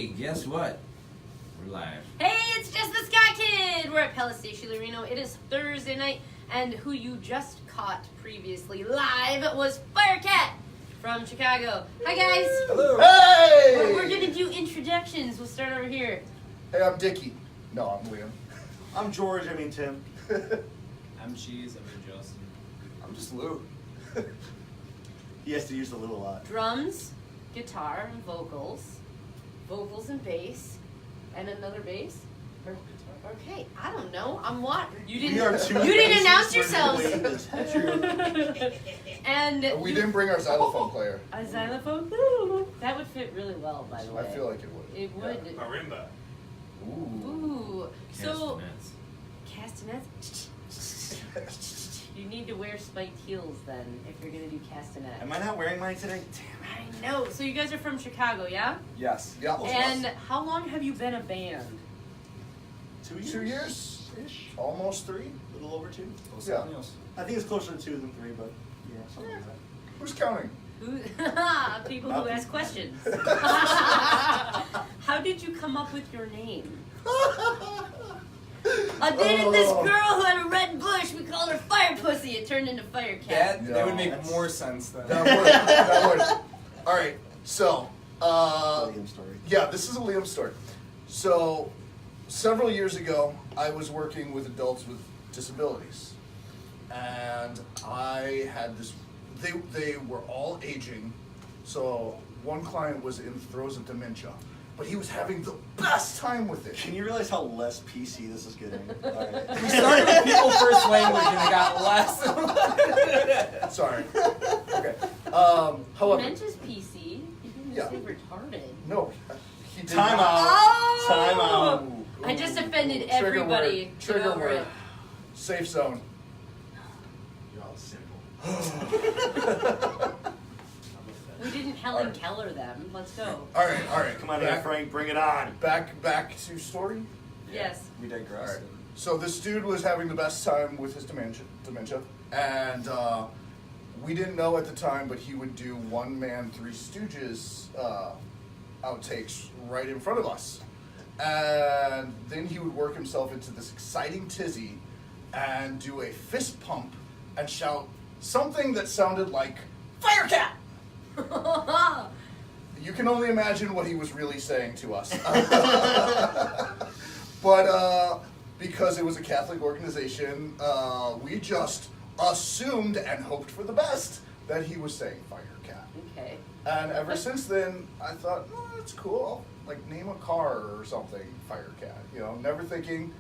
Hey, guess what? We're live. Hey, it's Jess the Ska Kid! We're at Palace Reno. It is Thursday night, and who you just caught previously live was Firecat from Chicago. Hi, guys. Hello. Hey! We're gonna do introductions. We'll start over here. Hey, I'm Dickie. No, I'm Liam. I'm George, I mean Tim. I'm Cheese, I'm Justin. I'm just Lou. He has to use the Lou a lot. Drums, guitar, and vocals. Vocals and bass. And another bass? Or, okay, I don't know. I'm what? You didn't announce yourselves. And We didn't bring our xylophone player. a xylophone? That would fit really well, by the way. I feel like it would. It would. Yeah. Marimba. Ooh. Ooh. So, Castanets. castanets? You need to wear spiked heels then if you're going to do castanets. Am I not wearing mine today? I know. So you guys are from Chicago, yeah? Yes. Yeah. And how long have you been a band? 2 years? 2 years-ish? Almost 3? A little over 2. Yeah. I think it's closer to 2 than 3, but yeah, something like that. Who's counting? Who? People who ask questions. How did you come up with your name? I dated this girl who had a red bush. We called her Fire Pussy. It turned into Firecat. That would make That's- more sense then. That would. That would. All right. So, Liam story. yeah, this is a Liam story. So, several years ago, I was working with adults with disabilities, and I had this. They were all aging. So one client was in the throes of dementia, but he was having the best time with it. Can you realize how less PC this is getting? Alright. We started with people first language and it got less. Sorry. Okay. However, Dementia's PC. You didn't Yeah. say retarded. no, he did Time not. out. Oh! Time out. Ooh, I just ooh, offended ooh. Trigger everybody. word. Get Trigger over word. it. Safe zone. You're all simple. We didn't Helen Keller them. Let's go. All right. All right. Come on, Anne Frank, bring it on. Back to story. Yes. We digress. All right. So this dude was having the best time with his dementia, and we didn't know at the time, but he would do one-man Three Stooges outtakes right in front of us, and then he would work himself into this exciting tizzy and do a fist pump and shout something that sounded like "Firecat." You can only imagine what he was really saying to us. But because it was a Catholic organization, we just assumed and hoped for the best that he was saying Firecat. Okay. And ever since then, I thought, oh, that's cool. I'll, like, name a car or something Firecat. You know, never thinking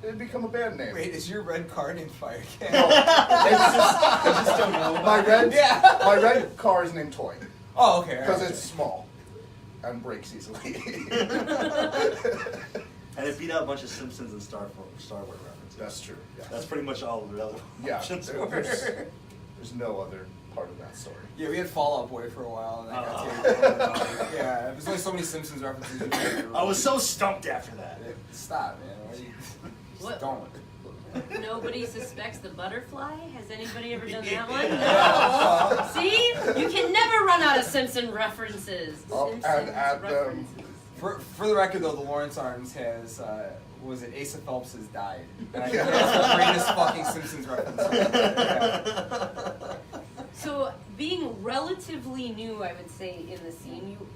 it'd become a band name. Wait, is your red car named Firecat? No, it's just, don't know. my red, Yeah. my red car is named Toy Oh, okay. because alright. it's small and breaks easily. And it beat out a bunch of Simpsons and Star Wars references. That's true. Yeah. That's pretty much all of the other Yeah, options there- were. there's no other part of that story. Yeah, we had Fall Out Boy for a while, and that got taken. Yeah, there's only so many Simpsons references. You can I was so stumped after that. Stop, man. Why you What? don't. Nobody suspects the butterfly? Has anybody ever done that one? No. See? You can never run out of Simpson references. Oh, Simpsons and add them. references. For the record, though, the Lawrence Arms has, was it Asa Phelps has died. And I think that's the greatest fucking Simpsons reference. Yeah. So, being relatively new, I would say, in the scene, you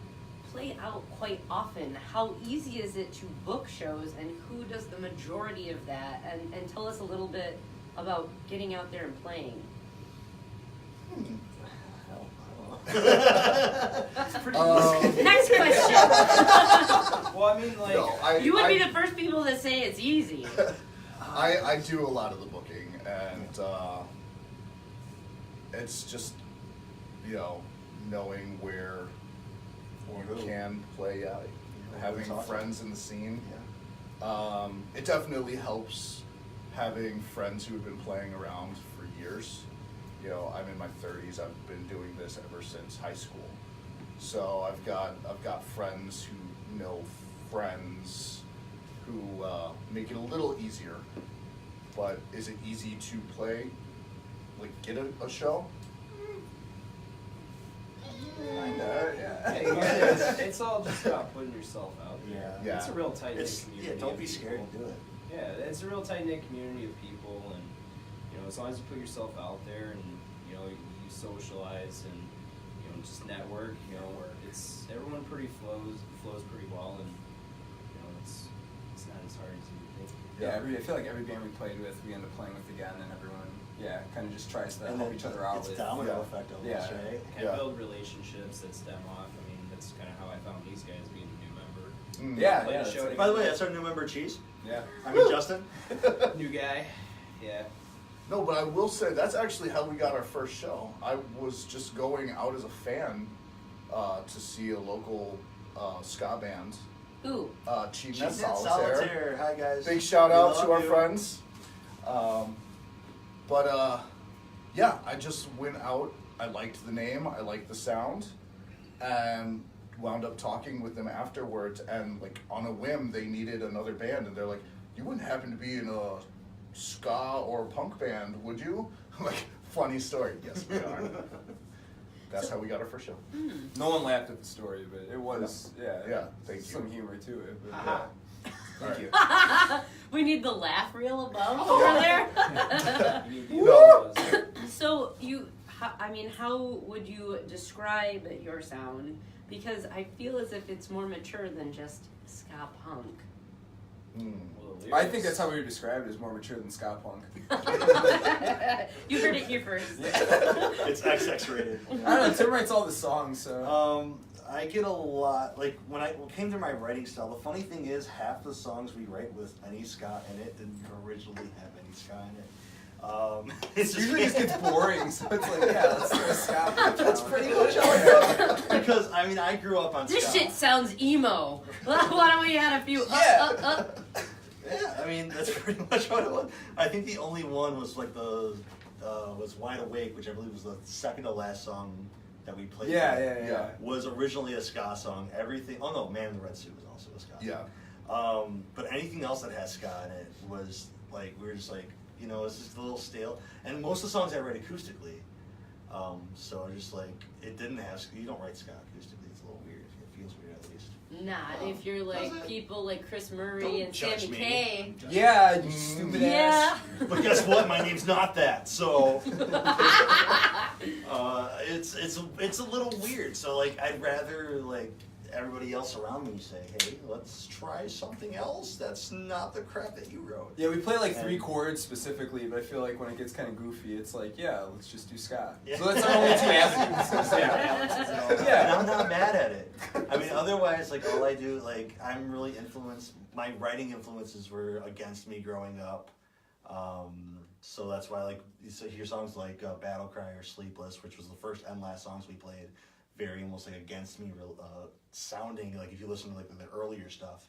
play out quite often. How easy is it to book shows, and who does the majority of that? And tell us a little bit about getting out there and playing. It's pretty Next question. Well, I mean, like, No, You would be the first people to say it's easy. I do a lot of the booking, and it's just, you know, knowing where you can play out, having friends in the scene. It definitely helps having friends who have been playing around for years. You know, I'm in my 30s. I've been doing this ever since high school. So I've got friends who know friends who make it a little easier. But is it easy to play, like, get a show? Kinda, yeah. Hey, yeah, it's all just about putting yourself out there. Yeah. It's a real tight-knit It's, community. yeah, don't of be scared people. to do it. Yeah, it's a real tight-knit community of people, and as long as you put yourself out there and you socialize and just network, it's everyone flows pretty well, and it's not as hard as you would think. Yeah, I feel like every band we played with, we end up playing with again, and everyone, kind of just tries to And help then each other out it's with. domino effect almost, Yeah. right? Kind of build relationships that stem off. I mean, that's kind of how I found these guys being a new member. Yeah, Played yeah. a show that's- By the way, that's our new member, Cheese. Yeah. I mean, Justin. New guy. Yeah. No, but I will say that's actually how we got our first show. I was just going out as a fan to see a local ska band, Ooh. Cheating Cheese at at Solitaire. Solitaire. Hi, guys. Big shout We out love to our you. friends. Yeah, I just went out. I liked the name. I liked the sound, and wound up talking with them afterwards. And like on a whim, they needed another band, and they're like, "You wouldn't happen to be in a ska or punk band, would you?" I'm like, funny story. Yes, we are. That's how we got our first show. No one laughed at the story, but it was, Yeah, thank some you. humor to it. But, Aha. Thank you. We need the laugh reel above over there. No. So how would you describe your sound? Because I feel as if it's more mature than just ska punk. I think that's how we would describe it, as more mature than ska punk. You heard it here first. It's XX rated. I don't know, Tim writes all the songs, so. I get a lot, like, when it came to my writing style, the funny thing is, half the songs we write with any ska in it didn't originally have any ska in it. It's Usually just gets boring, so it's like, let's do a ska punk. That's pretty much how I do it. Because, I mean, I grew up on This ska. shit sounds emo. Why don't we add a few Yeah. Yeah, I mean, that's pretty much what it was. I think the only one was like was Wide Awake, which I believe was the second to last song that we played. Yeah. Was originally a ska song. Everything, oh no, Man in the Red Suit was also a ska song. Yeah. But anything else that has ska in it was like, we were just like, it's just a little stale. And most of the songs I write acoustically. So just like, it didn't have, you don't write ska acoustically, it's a little weird. It feels weird at least. Not if you're like Does it? people like Chris Murray Don't and judge Sammy me. Kaye. Yeah, you stupid Yeah. ass. But guess what? My name's not that. So it's a little weird. So like, I'd rather like everybody else around me say, hey, let's try something else that's not the crap that you wrote. Yeah, we play like 3 chords specifically, but I feel like when it gets kind of goofy, it's like, let's just do ska. Yeah. So that's our only 2 avenues. And Yeah. I'm not mad at it. I mean, otherwise, like, all I do, like, I'm really influenced, my writing influences were against me growing up. So that's why, like, you hear songs like Battle Cry or Sleepless, which was the first and last songs we played, very almost like against me sounding, like if you listen to like the earlier stuff,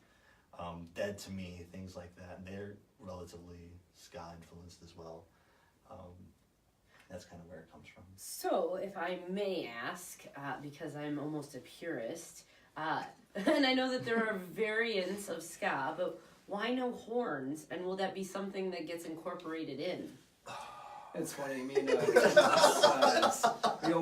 Dead to Me, things like that, and they're relatively ska influenced as well. That's kind of where it comes from. So, if I may ask, because I'm almost a purist, and I know that there are variants of ska, but why no horns? And will that be something that gets incorporated in? It's funny. Me and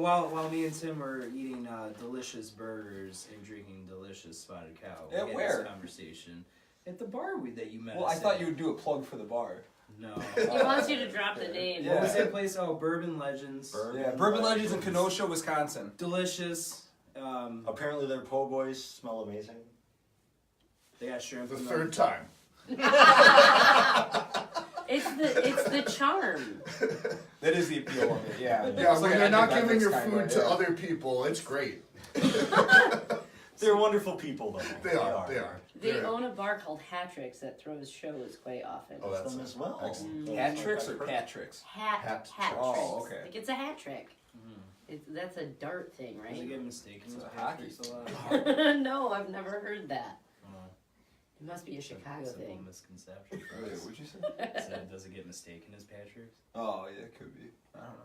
while me and Tim were eating delicious burgers and drinking delicious spotted cow, we At had where? this conversation at the bar that you met. Well, us I thought at. you would do a plug for the bar. No. He wants you to drop the name. Yeah. What was that place? Oh, Bourbon Legends. Yeah, Bourbon Legends in Kenosha, Wisconsin. Delicious. Apparently their po' boys smell amazing. They got shrimp. The in third them. time. It's the charm. That is the appeal of it, yeah. Yeah, It's when like they're an not ethnic giving your breakfast food kinda, to yeah. other people, it's great. They're wonderful people, though. They are. They They're- own a bar called Hatricks that throws shows quite often. Oh, that's them as well. excellent. Hat tricks or Patrick's? Hat tricks. Oh, okay. Like it's a hat trick. That's a dart thing, Does it right? get mistaken It's as a hockey. Patrick's a lot? No, I've never heard that. Oh. It must be a Chicago Simple thing. misconception. Wait, what'd you say? So does it get mistaken as Patrick's? Oh, yeah, it could be. I don't know.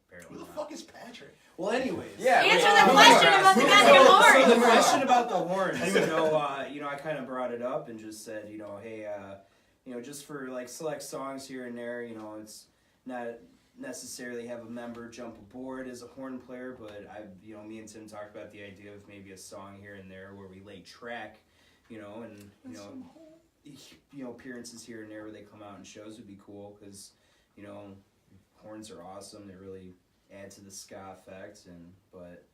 Apparently Who the not. fuck is Patrick? Well, anyways. Yeah. Answer wait, the question about the goddamn So horns. the question about the horns, I kind of brought it up and just said, hey, just for like select songs here and there, it's not necessarily have a member jump aboard as a horn player, but me and Tim talked about the idea of maybe a song here and there where we lay track, and appearances here and there where they come out in shows would be cool because, horns are awesome. They really add to the ska effect, but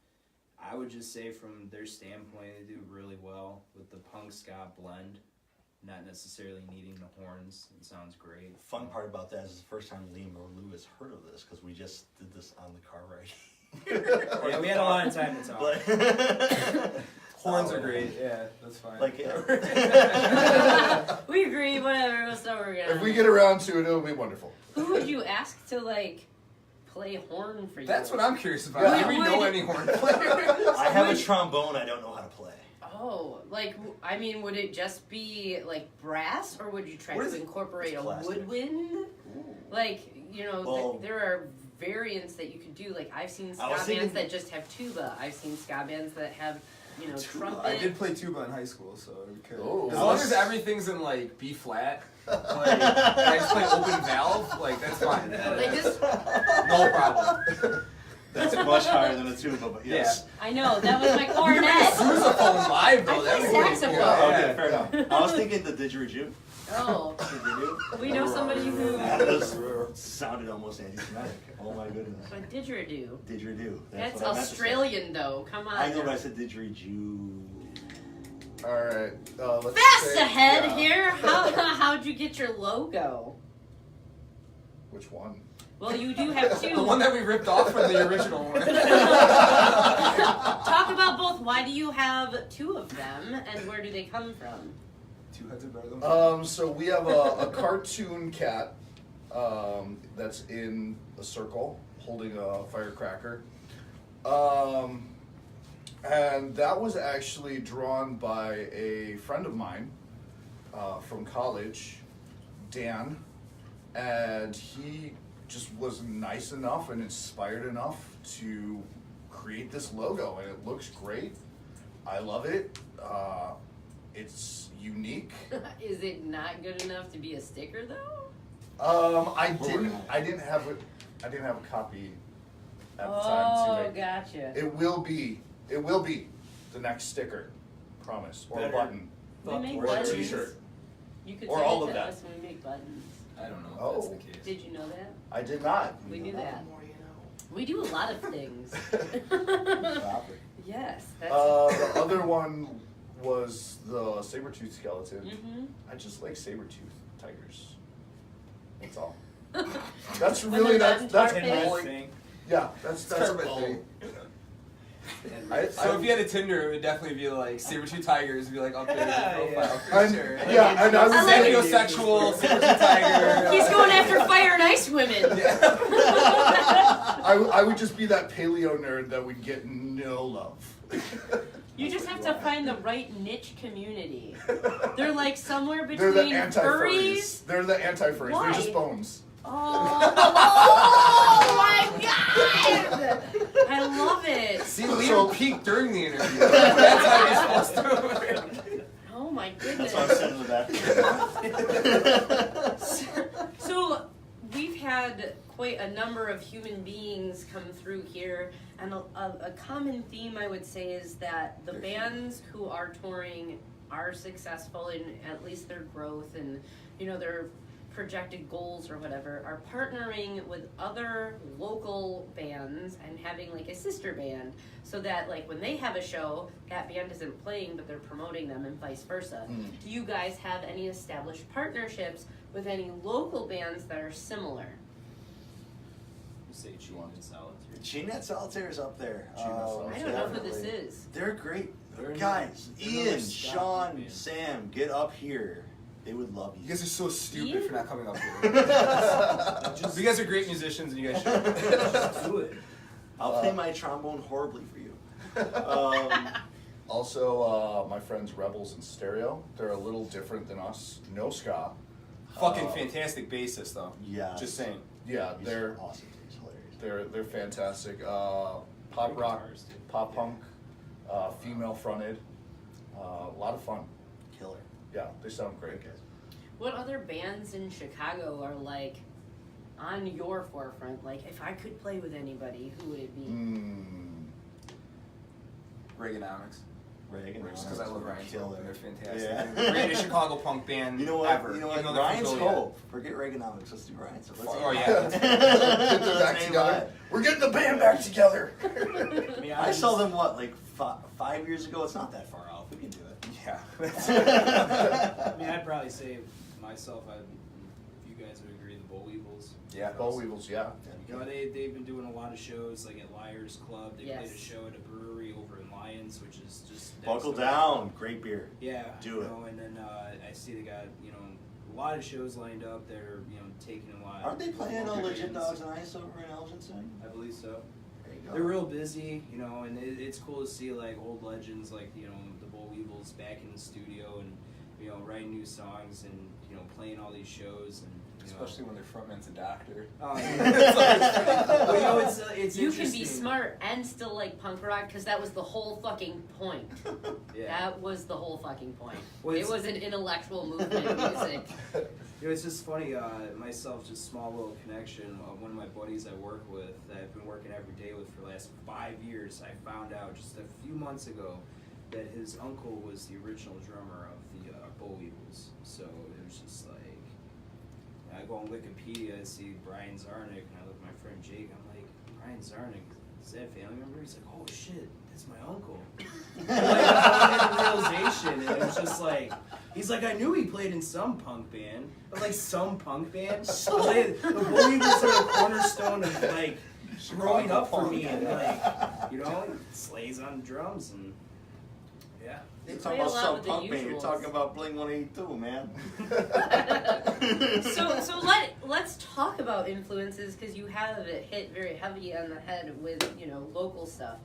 I would just say from their standpoint, they do really well with the punk ska blend. Not necessarily needing the horns. It sounds great. Fun part about that is the first time Liam or Lou has heard of this because we just did this on the car ride. Yeah, we had a lot of time to talk. Horns are great. Yeah, that's fine. Like, We agree. Whatever. Let's not worry. If we get around to it, it'll be wonderful. Who would you ask to play horn for you? That's what I'm curious about. Yeah. Do we know any horn players? I have a trombone. I don't know how to play. Oh, would it just be brass, or would you try What to is- incorporate a Plastic. woodwind? Well- There are variants that you could do. I've seen ska I was bands thinking- that just have tuba. I've seen ska bands that have, trumpet. I did play tuba in high school, so we could. Oh. As long as everything's in B flat, and I just play open valve, that's fine. Just, No problem. That's much higher than a tuba, but yes. I know, that was my You can cornet. play sousaphone live though. I That play would be saxophone. cool. Oh, okay, Yeah. fair enough. I was thinking the didgeridoo. Oh, Didgeridoo? we know somebody who. That was, sounded almost anti-Semitic. Oh my goodness. A didgeridoo. Didgeridoo. That's what I meant to say. Australian though. Come on. I know, but I said didgeridoo. Alright, let's Fast say- ahead yeah. here. How'd you get your logo? Which one? Well, you do have two. The one that we ripped off from the original one. Talk about both. Why do you have two of them, and where do they come from? Two heads are better than one. So we have a cartoon cat that's in a circle holding a firecracker. And that was actually drawn by a friend of mine from college, Dan, and he just was nice enough and inspired enough to create this logo, and it looks great. I love it. It's unique. Is it not good enough to be a sticker though? I didn't have a copy at the time to Oh, make. gotcha. It will be the next sticker, promise, or a Better. button, We make or a buttons. T-shirt. You could Or send all it of to that. us when we make buttons. I don't know if Oh. that's the case. Did you know that? I did not. We do that. More you know. We do a lot of things. Yes, that's. The other one was the saber-tooth skeleton. Mhm. I just like saber-tooth tigers. That's all. That's When really they're not that's in Tin tar all. pits? thing. Yeah, that's Kermit all. thing. I, So if you had a Tinder, it would definitely be saber-tooth tigers would be up there in the profile. For I'm- sure. yeah, and I was Sapiosexual, saber-tooth tiger. He's going after fire and ice women. I would just be that paleo nerd that would get no love. You just have to find the right niche community. They're somewhere They're the between anti-furries. furries. They're the anti-furries. Why? They're just bones. Oh my god! I love it. See, Liam peaked during the interview. That's how you're supposed to work. Oh my That's goodness. why I'm sitting in the back. So we've had quite a number of human beings come through here, and a common theme I would say is that the bands who are touring are successful in at least their growth and their projected goals or whatever, are partnering with other local bands and having a sister band, so that when they have a show, that band isn't playing but they're promoting them, and vice versa. Do you guys have any established partnerships with any local bands that are similar? You say G1 and Solitaire. G-Net Solitaire is up there. I don't know who this Definitely. is. They're great. They're Guys, another Ian, Scott Sean, band. Sam, get up here. They would love You you. guys are so stupid Ian? for not coming up here. You guys are great musicians, and you guys should. Just do it. I'll play my trombone horribly for you. Also, my friends Rebels in Stereo. They're a little different than us. No ska. Fucking fantastic bassist, though. Yeah. Just saying. Yeah, He's they're awesome. He's hilarious. they're fantastic. Pop rock, pop punk, female fronted. A lot of fun. Killer. Yeah, they sound great. Great guys. What other bands in Chicago are on your forefront, like if I could play with anybody, who would it be? Reaganomics. Reaganomics. Just because I love Ryan's Hope Killer. and they're fantastic. Yeah. They're the greatest Chicago punk band You know what? ever. You know even what? though they're from Ryan's Joliet. Hope. Forget Reaganomics. Let's do Ryan's Hope. Oh, yeah. Get them back together. We're getting the band back together. I mean, I saw them like 5 years ago. It's not that far off. We can do it. Yeah. I mean, I'd probably say myself. If you guys would agree, the Boll Weevils. Yeah, Boll Weevils, yeah. You know, they've been doing a lot of shows, like at Liars Club. They played a show at a brewery over in Lyons, which is just Buckle down. Great beer. Yeah, Do it. know, and then I see they got a lot of shows lined up. They're taking a lot. Aren't they playing local Legit bands. Dogs on Ice over in Elgin soon? I believe so. There you go. They're real busy, and it's cool to see like old legends like the Boll Weevils back in the studio and writing new songs and playing all these shows and. Especially when their frontman's a doctor. Oh, yeah. Well, it's You can be interesting. smart and still like punk rock, because that was the whole fucking point. Yeah. That was the whole fucking point. Well, It was an intellectual movement music. It's just funny, myself, just small little connection. One of my buddies I work with, that I've been working every day with for the last 5 years, I found out just a few months ago that his uncle was the original drummer of the Boll Weevils. So it was just like, I go on Wikipedia, I see Brian Zarnick, and I look at my friend Jake, I'm like, Brian Zarnick, is that a family member? He's like, oh shit, that's my uncle. I had the realization, and it was just like, he's like, I knew he played in some punk band, but like some punk band. The Boll Weevils are the cornerstone of like growing up for me, and like, he slays on drums, and yeah. You're play talking a about lot some with the punk band. You're usuals. talking about Blink-182, man. So let's talk about influences, because you have it hit very heavy on the head with local stuff.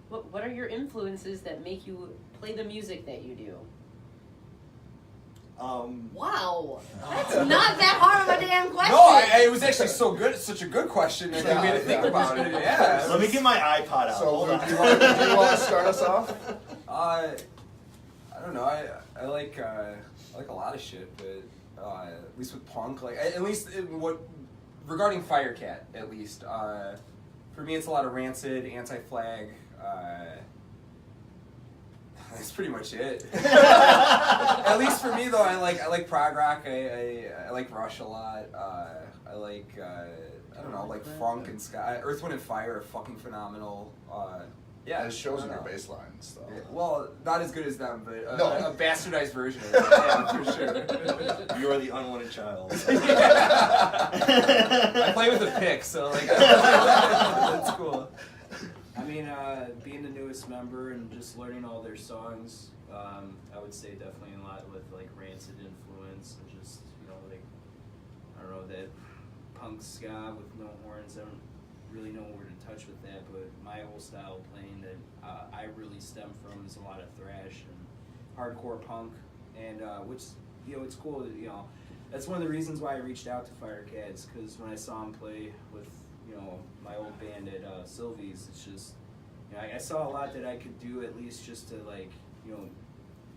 What are your influences that make you play the music that you do? Wow, that's not that hard of a damn question. No, it was actually so good. It's such a good question. It made me to think about it. Yeah. Let me get my iPod out. So, Hold on. do you want to start us off? I don't know. I like a lot of shit, but at least with punk, like at least regarding Firecat, at least for me, it's a lot of Rancid, Anti-Flag. That's pretty much it. At least for me, though, I like prog rock. I like Rush a lot. I like I don't know, like funk and ska. Earth, Wind and Fire are fucking phenomenal. Yeah, It shows I in don't your know. bass lines, though. Yeah, well, not as good as them, but No. a bastardized version of it. Yeah, for sure. You are the unwanted child. I play with a pick, so like that's cool. I mean, being the newest member and just learning all their songs, I would say definitely a lot with like Rancid influence and just like I don't know, that punk ska with no horns. I don't really know where to touch with that, but my whole style of playing that I really stem from is a lot of thrash and hardcore punk, and which it's cool that that's one of the reasons why I reached out to Firecats, because when I saw him play with my old band at Sylvie's, it's just I saw a lot that I could do, at least just to like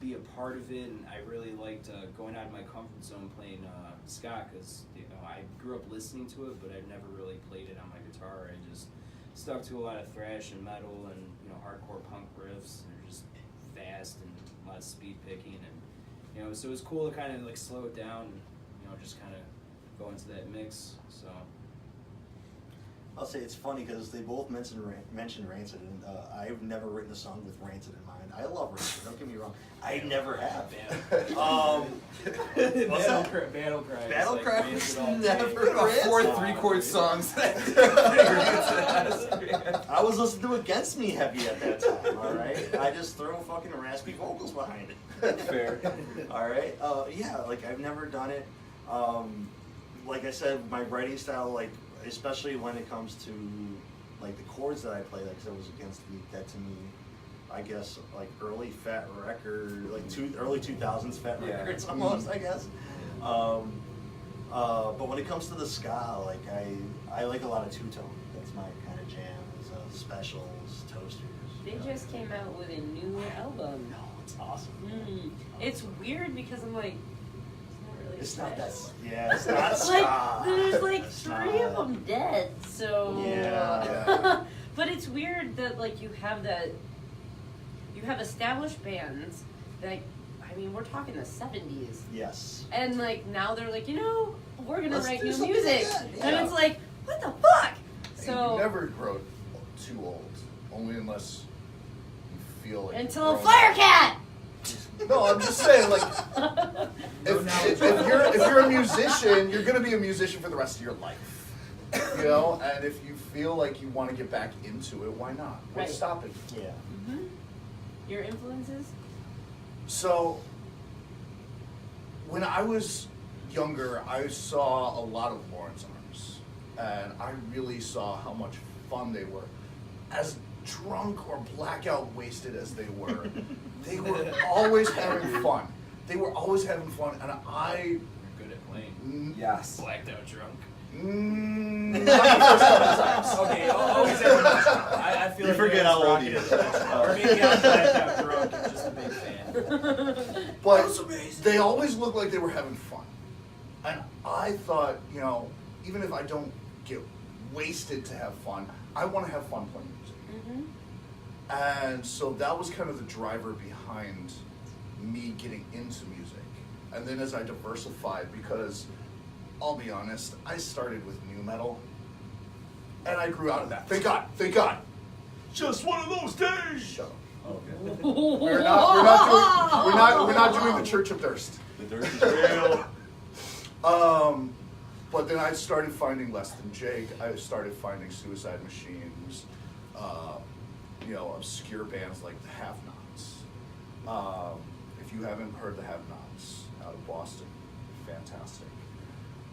be a part of it, and I really liked going out of my comfort zone playing ska, because I grew up listening to it, but I'd never really played it on my guitar. I just stuck to a lot of thrash and metal and hardcore punk riffs. They're just fast and a lot of speed picking, and so it was cool to kind of like slow it down and just kind of go into that mix. So. I'll say it's funny because they both mentioned Rancid, and I've never written a song with Rancid in mind. I love Rancid, don't get me wrong. I never have. What's that? Battle Cry. Battle like Cry Rancid was all day. never About Rancid. 4 3-chord songs. I was listening to Against Me heavy at that time, alright? I just throw fucking raspy vocals behind it. Fair. Alright? Yeah, like I've never done it. Like I said, my writing style, like, especially when it comes to like the chords that I play, like I was Against Me, that to me, I guess like early Fat Record, like early 2000s Fat Records almost, I guess. But when it comes to the ska, like I like a lot of two-tone. That's my kind of jam. Is Specials, Toasters. They just came out with a new album. No, it's awesome. It's weird because I'm like, it's not really It's not that. Yeah, it's not Like, ska. there's like It's 3 not. of them dead, so. Yeah. But it's weird that like you have established bands that, I mean, we're talking the 70s. Yes. And like now they're like, we're gonna Let's write do new something music. like that. And Yeah. it's like, what the fuck? So you never grow too old, only unless you feel like until you're Fire grown Cat! up. No, I'm just saying, like, if you're a musician, you're gonna be a musician for the rest of your life. You know, and if you feel like you want to get back into it, why not? What's Right. stopping you? Yeah. Mm-hmm. Your influences? So, when I was younger, I saw a lot of Lawrence Arms, and I really saw how much fun they were. As drunk or blackout wasted as they were always having fun. They were always having fun, and I... You're good at playing. Yes. Blacked out drunk. Not the first couple times. Okay, always every I feel You like forget how old he is. Or maybe I'm blacked out drunk and just a big fan. But they always looked like they were having fun. And I thought, even if I don't get wasted to have fun, I want to have fun playing music. Mm-hmm. And so that was kind of the driver behind me getting into music. And then as I diversified, because I'll be honest, I started with nu metal, and I grew out of that. Thank God. Just one of those days. Shut up. Okay. We're not doing the Church of Durst. The dirt is real. But then I started finding Less Than Jake. I started finding Suicide Machines, obscure bands like the Have-Nots. If you haven't heard the Have-Nots out of Boston, fantastic.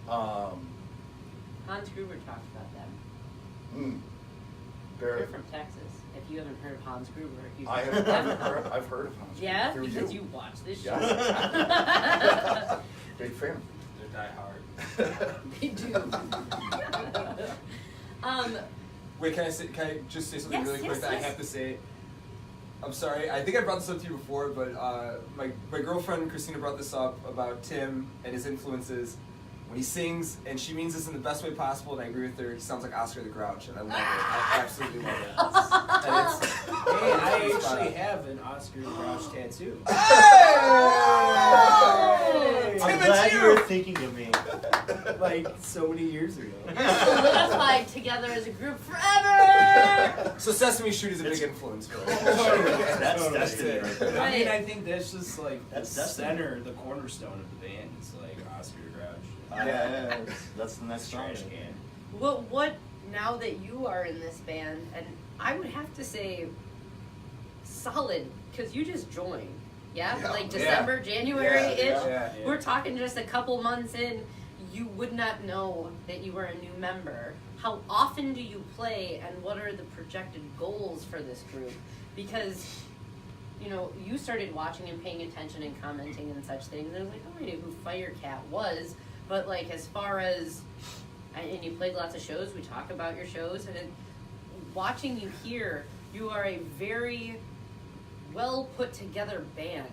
Hans Gruber talked about them. Very. They're from Texas. If you haven't heard of Hans Gruber, you I've heard of Hans. Yeah, Through because you watch this show. Yes. Big fan. They're die hard. They do. Wait, can I just say something Yes, really quick yes, that yes. I have to say? I'm sorry. I think I brought this up to you before, but my girlfriend Christina brought this up about Tim and his influences. When he sings, and she means this in the best way possible, and I agree with her, he sounds like Oscar the Grouch, and I love it. I absolutely love it. And it's, Hey, I actually have an Oscar the Grouch tattoo. Hey! I'm Tim, glad it's you were you! thinking of me. Like so many years ago. Solidified together as a group forever. So Sesame Street is a big influence for us. That's Totally. destiny right there. I mean, I think that's just like That's the destiny. center, the cornerstone of the band. It's like Oscar the Grouch. Yeah, that's the next song. Trash can. What now that you are in this band, and I would have to say solid, because you just joined. Yeah? Yeah. Like December, January-ish. Yeah. We're talking just a couple months in. You would not know that you were a new member. How often do you play, and what are the projected goals for this group? Because, you started watching and paying attention and commenting and such things, and I was like, oh, I knew who Firecat was. But, like, as far as, and you played lots of shows, we talk about your shows, and watching you here, you are a very well put together band.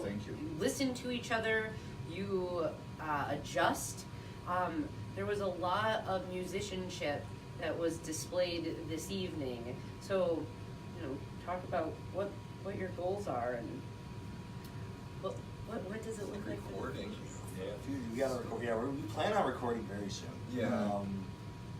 Thank you. Listen to each other, you adjust. There was a lot of musicianship that was displayed this evening. So, talk about what your goals are and what does it look like? Recording. Yeah. Dude, we gotta record. Yeah, we plan on recording very soon. Yeah.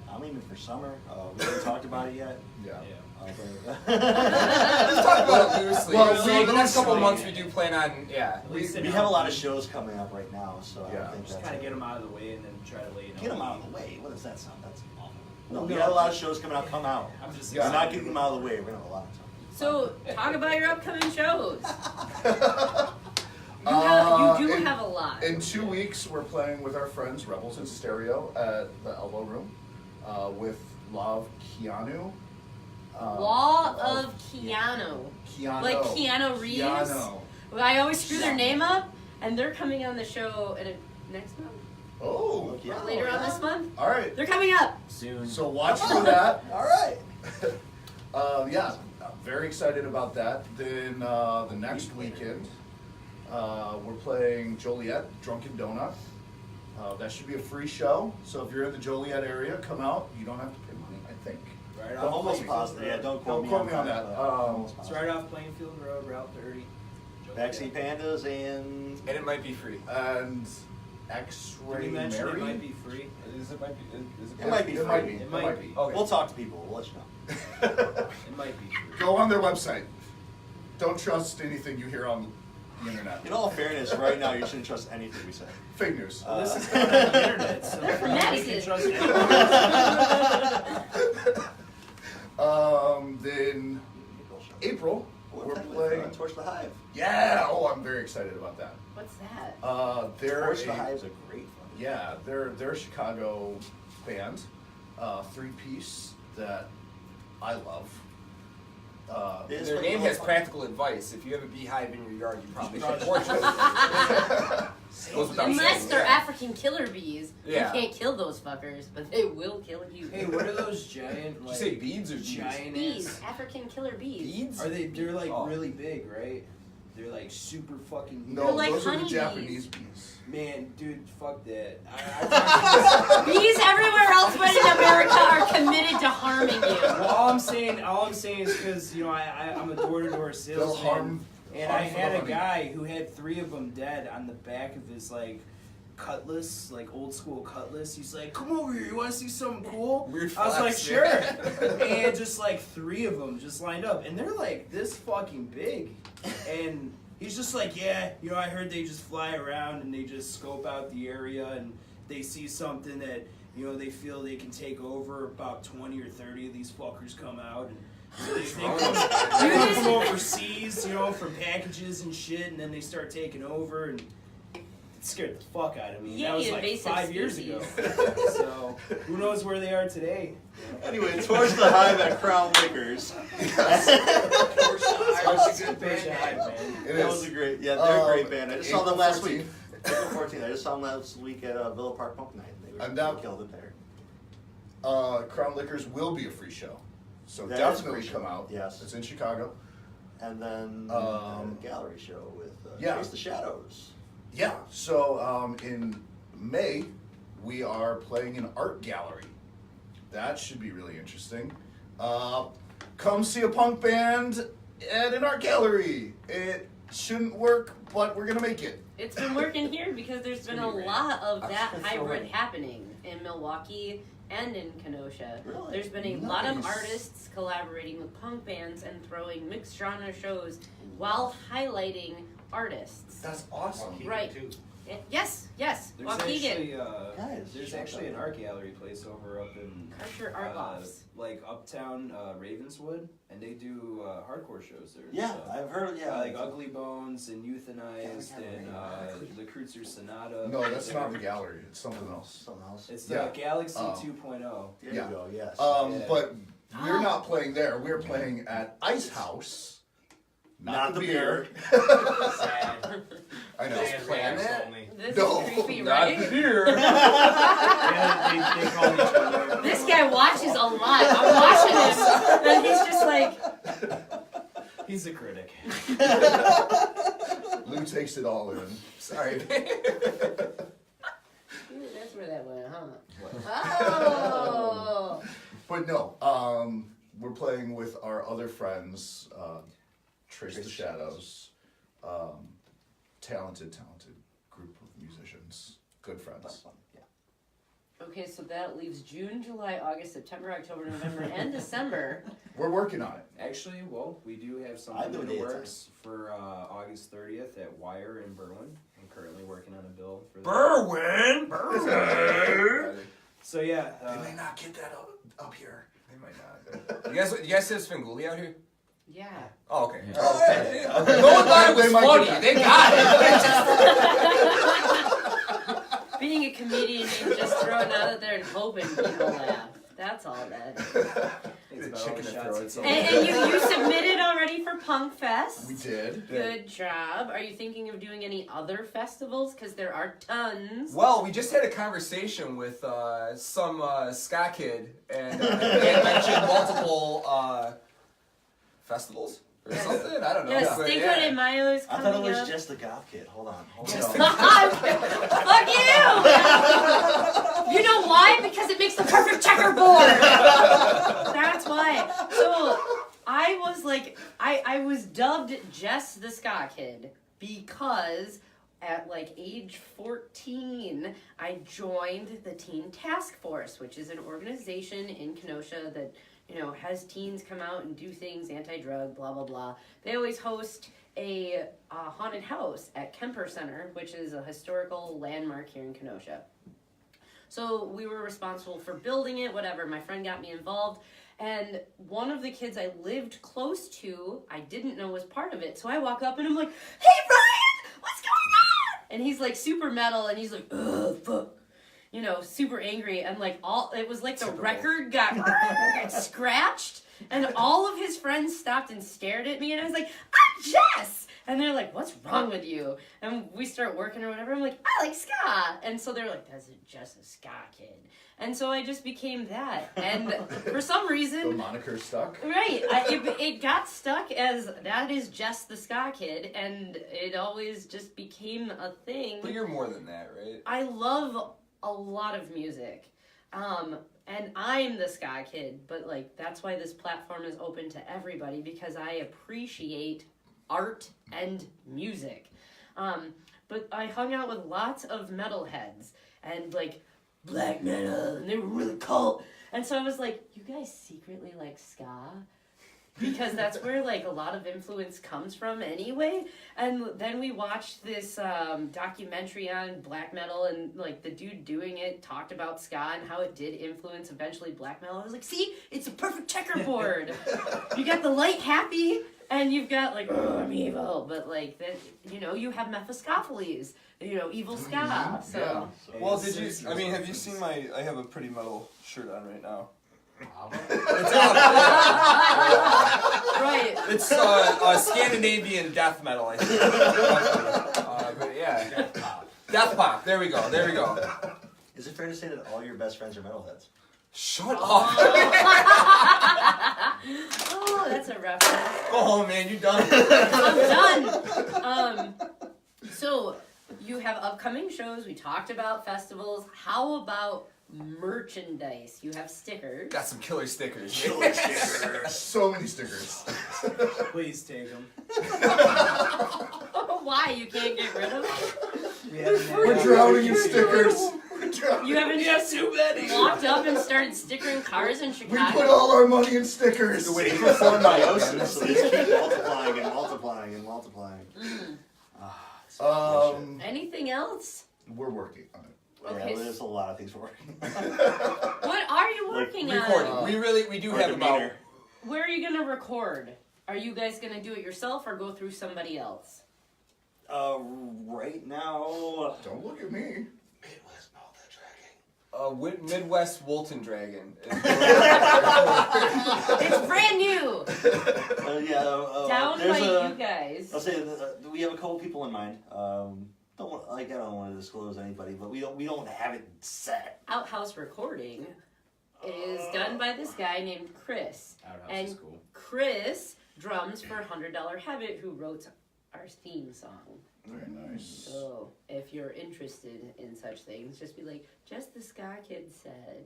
I'm aiming for summer. We haven't talked about it yet. Yeah. Let's talk about it loosely. Well, So the next couple loosely. months we do plan on, We have a lot of shows coming up right now, so I Yeah. don't think Just that's kind of get them out of the way and then try to lay it Get out. them out of the way. What does that sound? That's awful. No, No, we got a lot of shows coming out. Come out. I'm just Yeah. We're not getting them out of the way. We're gonna have a lot of time. So, talk about your upcoming shows. You do in- have a lot. In 2 weeks, we're playing with our friends Rebels in Stereo at the Elbow Room with Love Keanu. Law of Keanu. Keanu. Like Keanu Reeves? Keanu. Well, I always screw their name up, and they're coming on the show next month. Oh. Yeah. Later on this month. All right. They're coming up. Soon. So watch for that. All right. Yeah, I'm very excited about that. Then the next weekend, we're playing Joliet, Drunken Donut. That should be a free show. So if you're in the Joliet area, come out. You don't have to pay money, I think. Right I'm off almost Plainfield positive. Road. Yeah, don't Don't quote me on that. almost It's positive. right off Plainfield Road, Route 30. Vaccine Pandas and And it might be free. And Did X-Ray you mention Mary. it might be free? It might be. It might be It free. might be. It It might might be. be. Okay. we'll talk to people. We'll let you know. It might be free. Go on their website. Don't trust anything you hear on the internet. In all fairness, right now you shouldn't trust anything we say. Fake news. Well, this is not on the internet, so They're from we Madison. can trust anyone. Then April, we're playing. Torch the Hive. Yeah. Oh, I'm very excited about that. What's that? They're Torch the a- Hive's a great fun. Yeah, they're a Chicago band, 3-piece that I love. It is Their pretty name cool. has practical advice. If you have a beehive in your yard, you probably should torch it. Goes without Unless saying, they're yeah. African killer bees, Yeah. you can't kill those fuckers, but they will kill you. Hey, what are those giant, Did you like, say beads or bees? giant Bees, ass? African killer bees. Beads? They're like Oh. really big, right? They're like super fucking big. No, like those are the honeybees. Japanese bees. Man, dude, fuck that. I Bees everywhere else but in America are committed to harming you. well, all I'm saying is because I'm a door-to-door They'll salesman, harm. and harm I for had the a honey. guy who had 3 of them dead on the back of his like cutlass, like old school cutlass. He's like, "Come over here, you want to see something cool?" Weird I was like, flex, "Sure." yeah. And just like 3 of them just lined up, and they're like this fucking big, and. He's just like, yeah, I heard they just fly around and they just scope out the area and they see something that, they feel they can take over. About 20 or 30 of these fuckers come out and they come overseas, from packages and shit, and then they start taking over and it scared the fuck out of me. Yeah, that was you like invasive 5 years species. ago. So who knows where they are today? Anyway, Torch the Hive at Crown Liquors. That's a good band name, man. It That is. was a great, they're a great band. I just saw them April last 14th. week. April 14th. I just saw them last week at Villa Park Punk Night. And They that- killed it there. Crown Liquors will be a free show, so That is a definitely free show. come out. Yes. It's in Chicago. And then Um, a gallery show with yeah. Chase the Shadows. Yeah. So in May, we are playing an art gallery. That should be really interesting. Come see a punk band at an art gallery. It shouldn't work, but we're gonna make it. It's been working here because there's been a gonna be lot of I'm that so hybrid sorry. happening in Milwaukee and in Kenosha. Really? There's been a lot of Nice. artists collaborating with punk bands and throwing mixed genre shows while highlighting artists. That's awesome. Right. Yes. There's Waukegan. actually, Guys, there's shut actually up. an art gallery place over up in Karcher Art Lofts. like uptown Ravenswood, and they do hardcore shows there. and Yeah, stuff. I've heard. Yeah, Like Ugly Bones and Euthanized Yeah, and the Kreutzer Sonata. No, that's not the gallery. It's something else. something else. It's the Yeah. Galaxy Oh. 2.0. There yeah. you go. Yes. Yeah. But we're Oh. not playing there. We're playing at Ice House. Not the beer. Sad. I know. Planet? This No, is creepy, Not right? here. Yeah, they call each other. This guy watches a lot. I'm watching him, and he's just like, He's a critic. Lou takes it all in. Sorry. "Ooh, that's where that went, huh? Oh. But no, we're playing with our other friends, Trace the Shadows. Talented group of musicians. Good That's friends. fun. Yeah. Okay, so that leaves June, July, August, September, October, November, and December. We're working on it. Actually, well, we do have I something do in a the day at a works for August 30th at Wire in Berwyn. I'm currently working on a bill for that. Berwyn. So yeah, They may not get that up here. They might not. You guys have Svengoolie out here? Yeah. Oh, okay. Yeah. Okay. No one thought it was They might funny. get They got it. Being a comedian means just throwing it out there and hoping people laugh. That's all that is. it's The about chicken all the that shots throws you it. take. And you submitted already for Punk Fest. We did. Good job. Are you thinking of doing any other festivals? Because there are tons. Well, we just had a conversation with some Ska Kid, and they had mentioned multiple festivals. or something. I don't know. Yeah, But Cinco de Mayo is I coming thought it was up. Jess the Ska Kid. Hold on. Fuck you! You know why? Because it makes the perfect checkerboard. That's why. So I was like, I was dubbed Jess the Ska Kid because at like age 14, I joined the Teen Task Force, which is an organization in Kenosha that, you know, has teens come out and do things, anti-drug, blah, blah, blah. They always host a haunted house at Kemper Center, which is a historical landmark here in Kenosha. So we were responsible for building it, whatever. My friend got me involved. And one of the kids I lived close to, I didn't know was part of it. So I walk up and I'm like, hey, Ryan, what's going on? And he's like super metal and he's like, ugh, fuck. You know, super angry. And like it was like the record got scratched. And all of his friends stopped and stared at me. And I was like, I'm Jess. And they're like, what's wrong with you? And we start working or whatever. I'm like, I like ska. And so they're like, that's just a ska kid. And so I just became that. And for some reason... The moniker stuck? Right. It got stuck as that is Jess the Ska Kid. And it always just became a thing. But you're more than that, right? I love a lot of music. And I'm the ska kid. But like that's why this platform is open to everybody. Because I appreciate art and music. But I hung out with lots of metalheads and like black metal, and they were really cult. And so I was like, you guys secretly like ska? Because that's where like a lot of influence comes from anyway. And then we watched this documentary on black metal, and like the dude doing it talked about ska and how it did influence eventually black metal. I was like, see, it's a perfect checkerboard. You got the light happy, and you've got like, oh, I'm evil, but like that, you know, you have Mephistopheles, you know, evil ska. So. Yeah. Well, did you? I mean, have you seen my? I have a pretty metal shirt on right now. Right. It's Scandinavian death metal, I think. But yeah, death pop. There we go. There we go. Is it fair to say that all your best friends are metalheads? Shut up. Oh, that's a reference. Oh man, you done? I'm done. So you have upcoming shows. We talked about festivals. How about merchandise? You have stickers. Got some killer stickers. So many stickers. Please take them. Why? You can't get rid of them? We're drowning in stickers. You haven't just walked up and started stickering cars in We Chicago? put all our money in stickers. Wait for meiosis, so they just keep multiplying and multiplying and multiplying. It's bullshit. Anything else? We're working on it. Okay. Yeah, there's a lot of things we're working on. What are you working Recording. on? We do have about. Where are you going to record? Are you guys going to do it yourself or go through somebody else? Right now... Don't look at me. Midwest Malta Dragging. Midwest Wolton Dragon. It's brand new! Down by there's you guys. I'll say we have a couple people in mind. I don't want to disclose anybody, but we don't have it set. Outhouse recording is done by this guy named Chris. Outhouse And is cool. Chris drums for $100 Habit, who wrote our theme song. Very nice. So if you're interested in such things, just be like, Jess the Ska Kid said.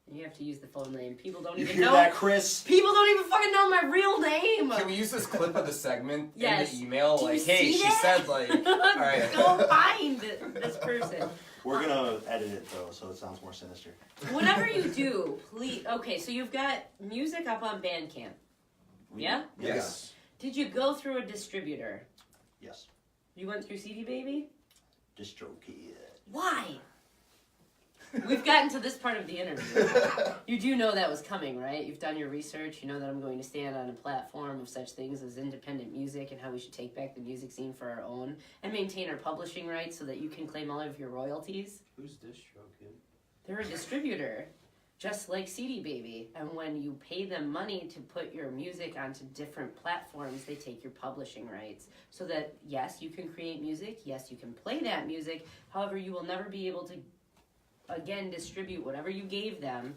And you have to use the full name. People don't You even hear know. that, Chris? People don't even fucking know my real name. Can we use this clip of the segment Yes. in the email? Do you Like, hey, see she that? said like. All right. Go find this person. We're gonna edit it though, so it sounds more sinister. Whatever you do, please. Okay, so you've got music up on Bandcamp. Yeah? Yes. Did you go through a distributor? Yes. You went through CD Baby? DistroKid. Why? We've gotten to this part of the interview. You do know that was coming, right? You've done your research. You know that I'm going to stand on a platform of such things as independent music and how we should take back the music scene for our own and maintain our publishing rights so that you can claim all of your royalties. Who's DistroKid? They're a distributor, just like CD Baby. And when you pay them money to put your music onto different platforms, they take your publishing rights. So that, yes, you can create music. Yes, you can play that music. However, you will never be able to again distribute whatever you gave them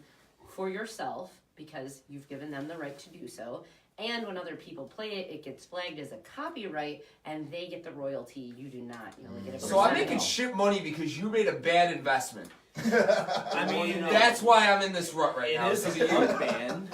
for yourself because you've given them the right to do so, And when other people play it, it gets flagged as a copyright, and they get the royalty. You do not. You only get a So I'm percentage. making shit money because you made a bad investment. I mean, That's why I'm in this rut right now. it is because a of you. punk band.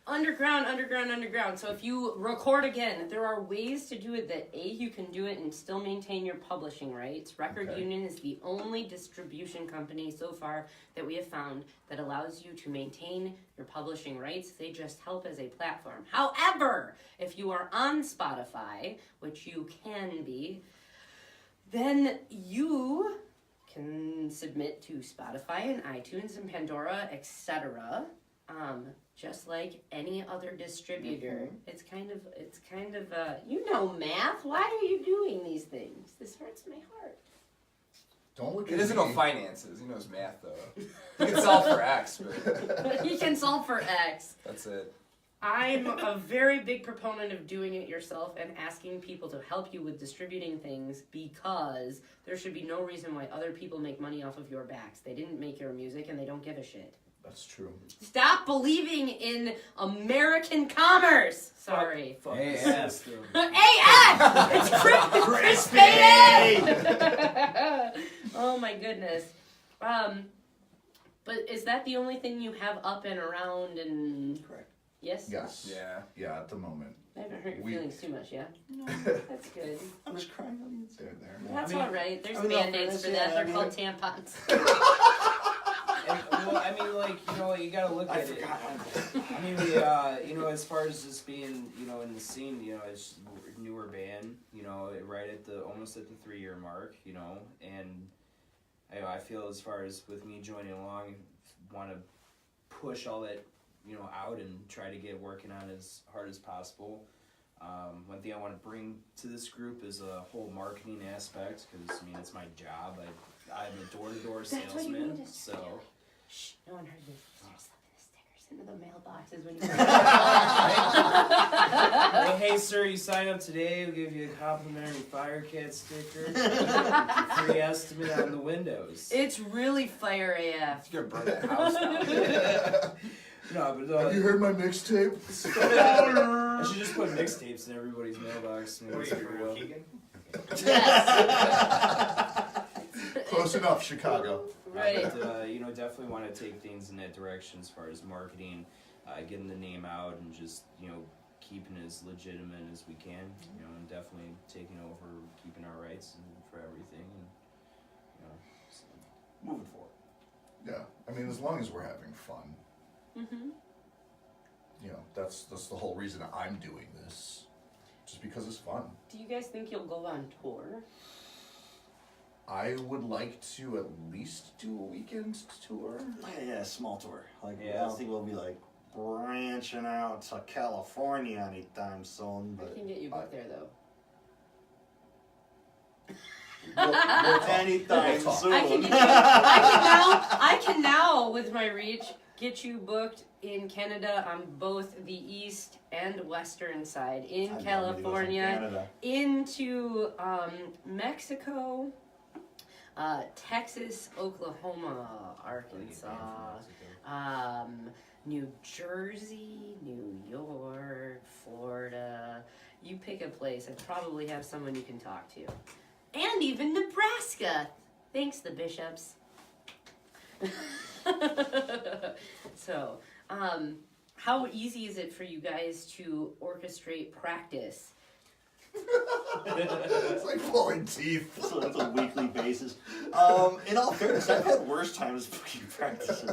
Underground. So if you record again, there are ways to do it that you can do it and still maintain your publishing rights. Record Okay. Union is the only distribution company so far that we have found that allows you to maintain your publishing rights. They just help as a platform. However, if you are on Spotify, which you can be, then you can submit to Spotify and iTunes and Pandora, etc. Just like any other distributor. It's kind of you know math. Why are you doing these things? This hurts my heart. Don't look He at doesn't me. know finances. He knows math though. He can solve for X, but He can solve for X. that's it. I'm a very big proponent of doing it yourself and asking people to help you with distributing things because there should be no reason why other people make money off of your backs. They didn't make your music and they don't give a shit. That's true. Stop believing in American commerce. Sorry. Fuck Hey, the yeah. system. AF! It's crispy! Oh my goodness. But is that the only thing you have up and around and... Correct. Yes? Yes. Yeah. Yeah, at the moment. I haven't hurt your We- feelings too much, yeah? No, that's good. I'm just crying on the inside. They're there. That's I mean- alright. There's I mean, no, band-aids for yeah, that. They're I mean- called tampons. And, well, I mean, like, you know, you gotta look I at it. forgot. I mean, you know, as far as just being, you know, in the scene, you know, it's a newer band, you know, right at almost at the 3-year mark, you know, and I feel as far as with me joining along, want to push all that, you know, out and try to get working on as hard as possible. One thing I want to bring to this group is a whole marketing aspect, because, I mean, it's my job. I'm a door-to-door That's what you salesman, need us to so... do. Shh, no one heard you. Start slipping the stickers into the mailboxes when you Hey, sir, you sign up today, we'll give you a complimentary Fire Cat sticker, free estimate on the windows. It's really fire AF. You're gonna burn that house down. No, but Have you heard my mixtape? I should just put mixtapes in everybody's mailbox. Maybe it's for real. Close enough, Chicago. Right. But, you know, definitely want to take things in that direction as far as marketing, getting the name out, and just, you know, keeping it as legitimate as we can. You know, and definitely taking over, keeping our rights and for everything. And, you know, so moving forward. Yeah, I mean, as long as we're having fun, Mm-hmm. you know, that's the whole reason I'm doing this, just because it's fun. Do you guys think you'll go on tour? I would like to at least do a weekend tour. Yeah, small tour. Like, I Yeah. don't think we'll be like branching out to California anytime soon, I but can get you booked there though. We'll talk. anytime We'll talk. soon. I can now with my reach get you booked in Canada on both the east and western side, in I'd love to go to California, Canada. into Mexico, Texas, Oklahoma, Arkansas, New Jersey, New York, Florida. You pick a place and probably have someone you can talk to. And even Nebraska. Thanks, the bishops. So, how easy is it for you guys to orchestrate practice? It's like pulling teeth. So that's a weekly basis. In all fairness, I've had worse times booking practices.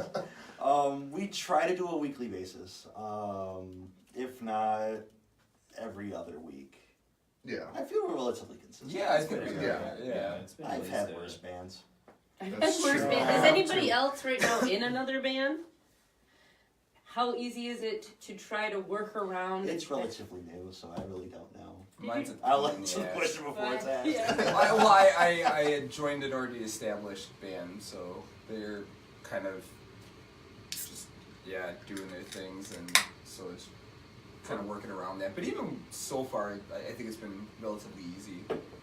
We try to do a weekly basis. If not, every other week. Yeah. I feel we're relatively consistent. Yeah, I think we been- are. Yeah. it's been I've at had least worse bands. I've had That's worse true. band. I Is have anybody too. else right now in another band? How easy is it to try to work around? It's relatively new, so I really don't know. Mine's a I'll pain in answer the the ass. question before it's asked. Yeah. I had joined an already established band, so they're kind of just doing their things, and so it's kind of working around that. But even so far, I think it's been relatively easy.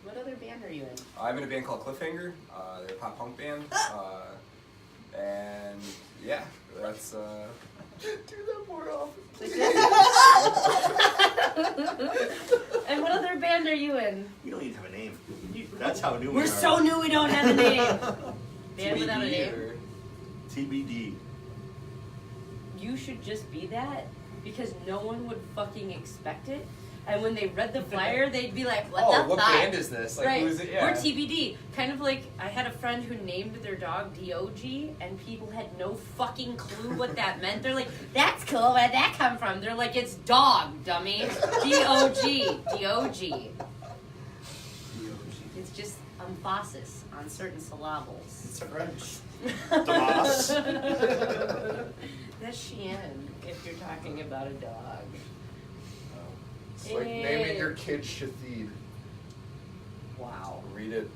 What other band are you in? I'm in a band called Cliffhanger. They're a pop punk band, and yeah, that's Do that more often. And what other band are you in? We don't even have a name. That's how new we We're are. so new we don't have a name. Band without a TBD name. or- TBD. You should just be that because no one would fucking expect it. And when they read the flyer, they'd be like, "What the what fuck?" band is this? Like, right. who is it? Yeah. Or TBD. Kind of like I had a friend who named their dog DOG, and people had no fucking clue what that meant. They're like, "That's cool. Where'd that come from?" They're like, "It's dog, dummy. DOG. DOG." It's just emphasis on certain syllables. It's French. Damas. That's Chien, if you're talking about a dog. It's like naming your kid Shathid. Wow. Read it.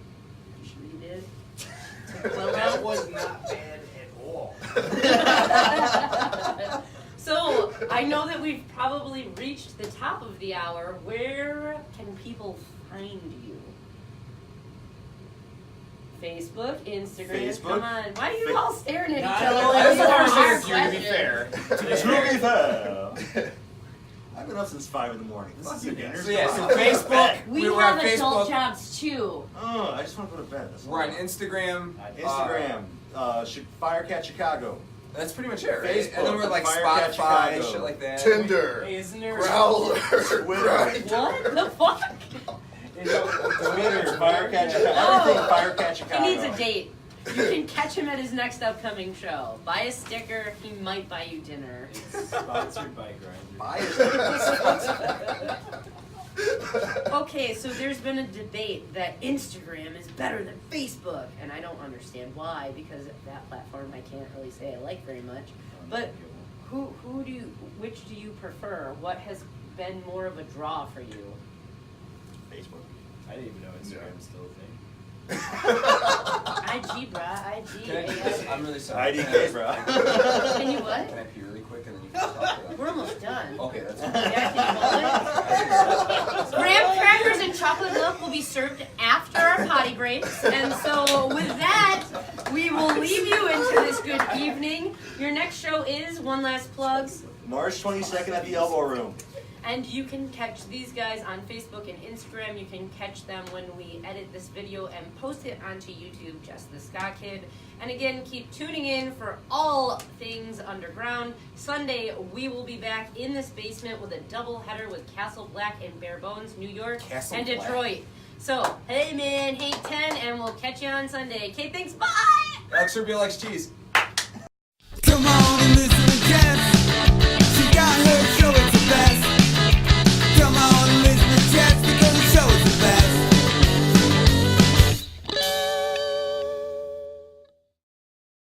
Read it. That was not bad at all. So, I know that we've probably reached the top of the hour. Where can people find you? Facebook, Instagram, Facebook. come on. Why are you all staring at each I other? know, like that's these the are first hard interview, to be questions? fair. To be fair. I've been up since 5 in the morning. This Fuck is you a guys. dinner. So yeah, so spot. Facebook. We were have on adult Facebook. jobs too. Oh, I just want to go to bed. That's We're on all. Instagram. Instagram. Firecat Chicago. That's pretty much it, right? Facebook, And then we're like Firecat Spotify, Chicago. shit like that. Tinder. Hey, isn't there Growler. Twitter. What the fuck? Twitter. Firecat Chicago. Oh. Everything Firecat Chicago. He needs a date. You can catch him at his next upcoming show. Buy a sticker. He might buy you dinner. It's sponsored by Grindr. Buy it. Okay, so there's been a debate that Instagram is better than Facebook, and I don't understand why, because that platform I can't really say I like very much. But which do you prefer? What has been more of a draw for you? Facebook. I didn't even know Instagram's still a thing. IG, brah, IG. Can I do this? I'm really sorry. IDK, bro. Can you what? Can I pee really quick and then you can talk about it? We're almost done. Okay, that's Yeah, can you hold it? Graham crackers and chocolate milk will be served after our potty breaks. And so with that, we will leave you into this good evening. Your next show is, one last plug, March 22nd at the Elbow Room. and you can catch these guys on Facebook and Instagram. You can catch them when we edit this video and post it onto YouTube, Jess the Ska Kid. And again, keep tuning in for all things underground. Sunday, we will be back in this basement with a double header with Castle Black and Bare Bones, New York, Castle and Black. Detroit. So, hey man, hate 10, and we'll catch you on Sunday. Okay, thanks, bye! Alex Rubio likes cheese. Come on and listen to Jess. She got her